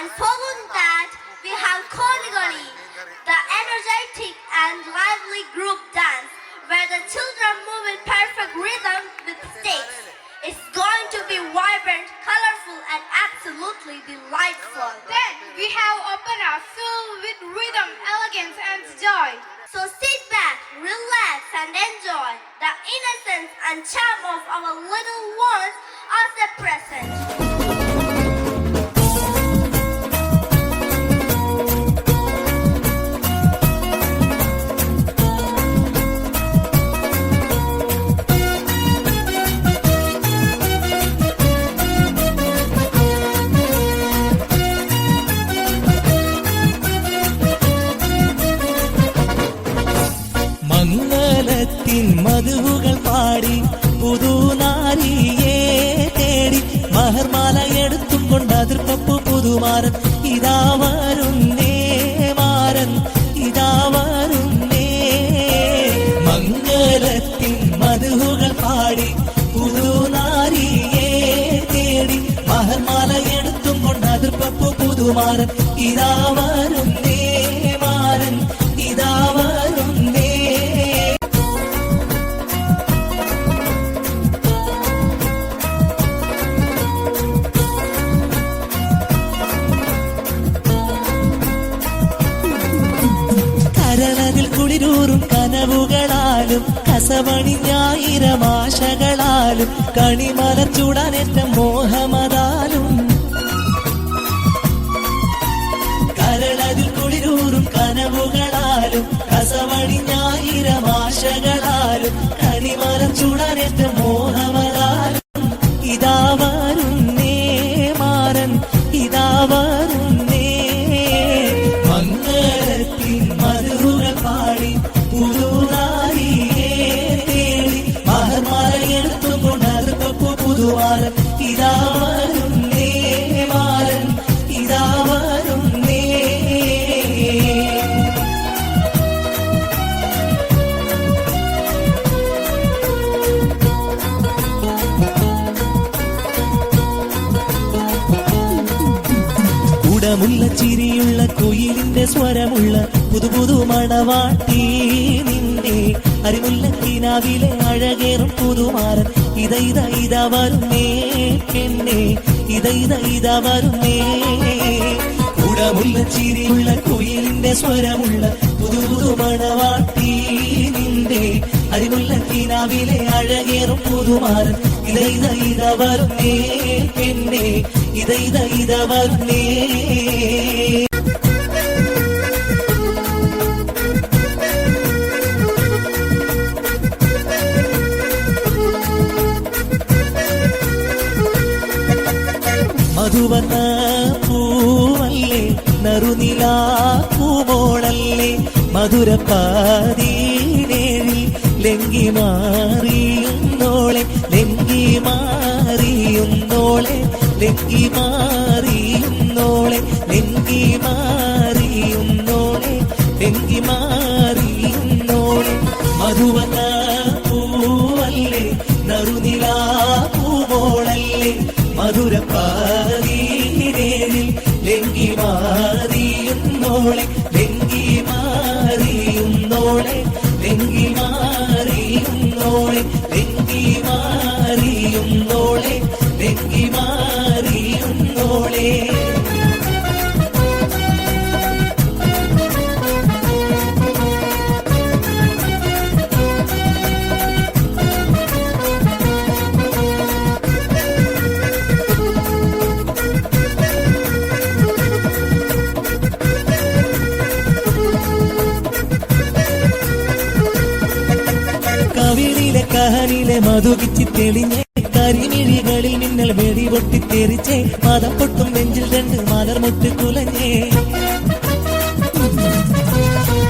And following that, we have Koligoli, the energetic and lively group dance where the children move in perfect rhythm with sticks. It's going to be vibrant, colorful, and absolutely delightful. Then we have opera filled with rhythm, elegance, and joy. So sit back, relax, and enjoy the innocence and charm of our little ones as a present. മധുവുകൾ പാടി പുതുനാരിയെ തേടി മഹർമാല എടുത്തും കൊണ്ട് അതിർപ്പപ്പു പുതുമാരൻ ഇതാ വരുന്നേ മാരൻ ഇതാ വരുന്നേ മംഗലത്തിൻ മധുവുകൾ പാടി പുതുനാരിയെ തേടി മഹർമാല എടുത്തും കൊണ്ട് അതിർപ്പപ്പു പുതുമാരൻ ഇതാ വരുന്നേ മാരൻ ഇതാ വരുന്നേ. കരളതിൽ കുളിരൂറും കനവുകളാലും കസവണിഞ്ഞായിരം ആശകളാലും കണിമലർ ചൂടാനേറ്റ മോഹമതാലും കരളതിൽ കുളിരൂറും കനവുകളാലും കസവണിഞ്ഞായിരം ആശകളാലും കണിമലർ ചൂടാനേറ്റ മോഹമതാലും ഇതാ വരുന്നേ മാരൻ ഇതാ വരുന്നേ മംഗളത്തിൻ മധുവുകൾ പാടി പുതുനാരിയെ തേടി മഹർമാല എടുത്തുകൊണ്ട് അതിർപ്പപ്പു പുതുമാരൻ ഇതാ വരുന്നേ മാരൻ ഇതാ വരുന്നേ. ഉടമുള്ള ചിരിയുള്ള കുയിലിന്റെ സ്വരമുള്ള പുതുപുതു മണവാട്ടി നിന്റെ അരിമുല്ല കിനാവിലെ അഴകേറും പുതുമാരൻ ഇതാ വരുന്നേ പെണ്ണെ ഇതാ വരുന്നേ. ഉടമുള്ള ചിരിയുള്ള കുയിലിന്റെ സ്വരമുള്ള പുതുപുതു മണവാട്ടി നിന്റെ അരിമുല്ല കിനാവിലെ അഴകേറും പുതുമാരൻ ഇതാ വരുന്നേ പെണ്ണെ ഇതാ വരുന്നേ. മധുവന്ന പൂവല്ലേ നറുനിലാ പൂമോളല്ലേ മധുരപ്പാതീനേഴിൽ ലെങ്കി മാറിയുന്നോളെ ലെങ്കി മാറിയുന്നോളെ ലെങ്കി മാറിയുന്നോളെ ലെങ്കി മാറിയുന്നോളെ ലെങ്കി മാറിയുന്നോളെ മധുവന്ന പൂവല്ലേ നറുനിലാ പൂമോളല്ലേ മധുരപ്പാതീനേഴിൽ ലെങ്കി മാറിയുന്നോളെ ലെങ്കി മാറിയുന്നോളെ ലെങ്കി മാറിയുന്നോളെ ലെങ്കി മാറിയുന്നോളെ ലെങ്കി മാറിയുന്നോളെ. കവിളിലെ കഹനിലെ മധുകിച്ചി തെളിഞ്ഞേ കരിമിഴികളിൽ മിന്നൽ വെടി പൊട്ടിത്തെറിച്ചേ മതം പൊട്ടും നെഞ്ചിൽ രണ്ട് മലർമൊട്ട് കുലഞ്ഞേ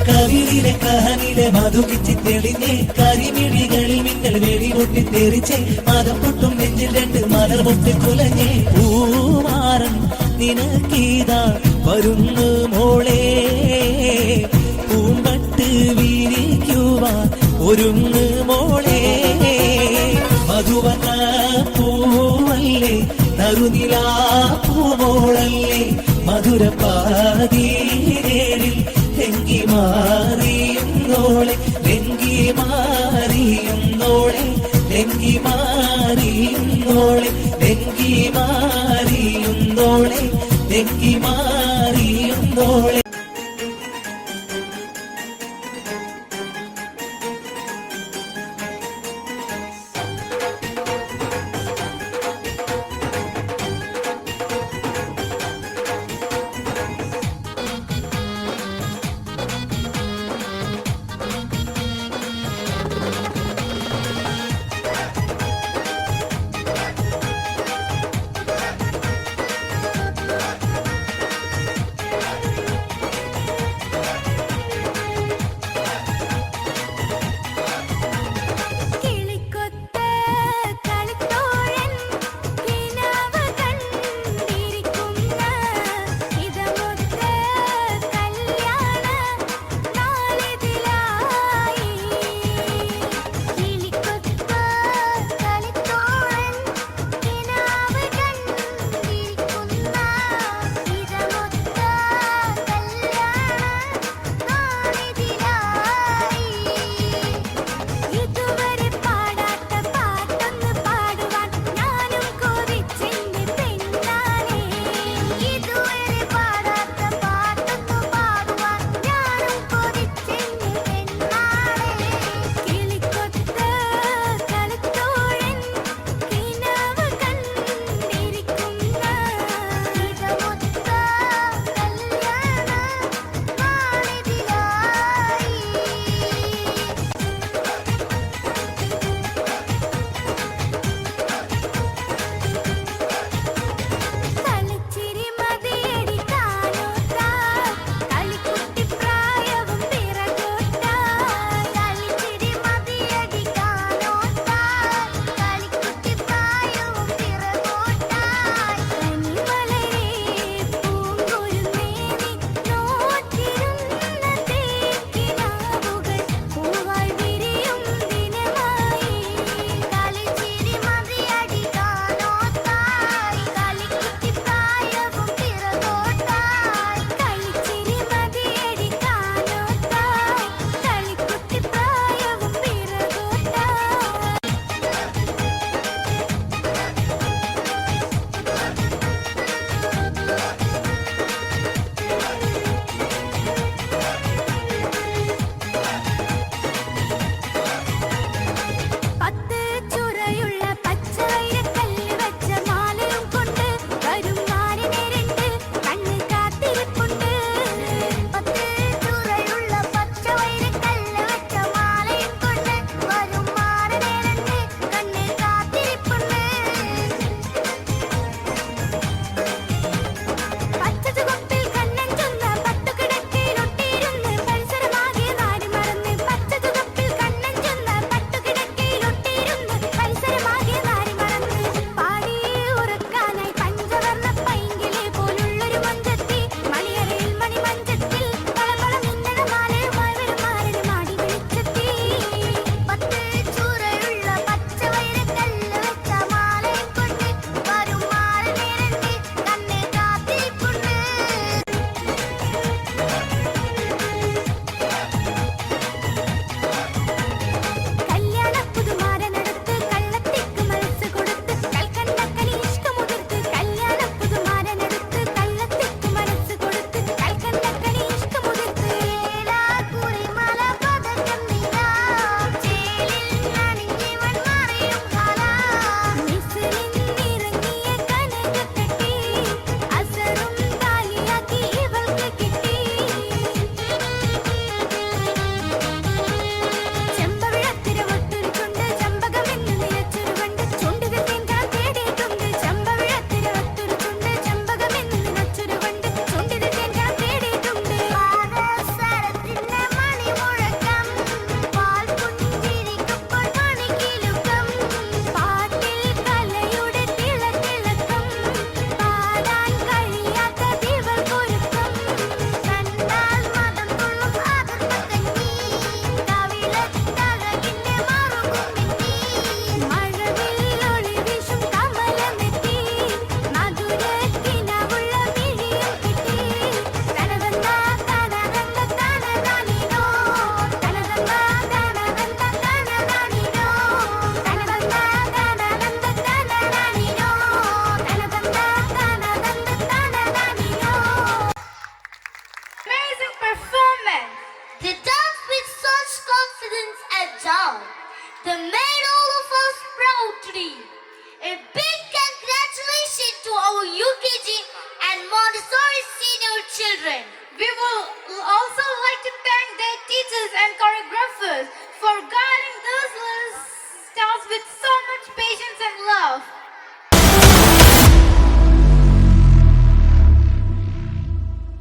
കവിളിലെ കഹനിലെ മധുകിച്ചി തെളിഞ്ഞേ കരിമിഴികളിൽ മിന്നൽ വെടി പൊട്ടിത്തെറിച്ചേ മതം പൊട്ടും നെഞ്ചിൽ രണ്ട് മലർമൊട്ട് കുലഞ്ഞേ പൂമാരൻ നിനക്കീതാ വരുന്നു മോളെ പൂമ്പട്ട് വിരിക്കുവാൻ ഒരുങ്ങ് മോളെ മധുവന്ന പൂവല്ലേ നറുനിലാ പൂമോളല്ലേ മധുരപ്പാതീരേഴിൽ ലങ്കി മാറിയുന്നോളെ ലങ്കി മാറിയുന്നോളെ ലങ്കി മാറിയുന്നോളെ ലങ്കി മാറിയുന്നോളെ ലങ്കി മാറിയുന്നോളെ. They made all of us proud today. A big congratulations to our UKG and Montessori senior children. We will also like to thank their teachers and choreographers for guiding those little stars with so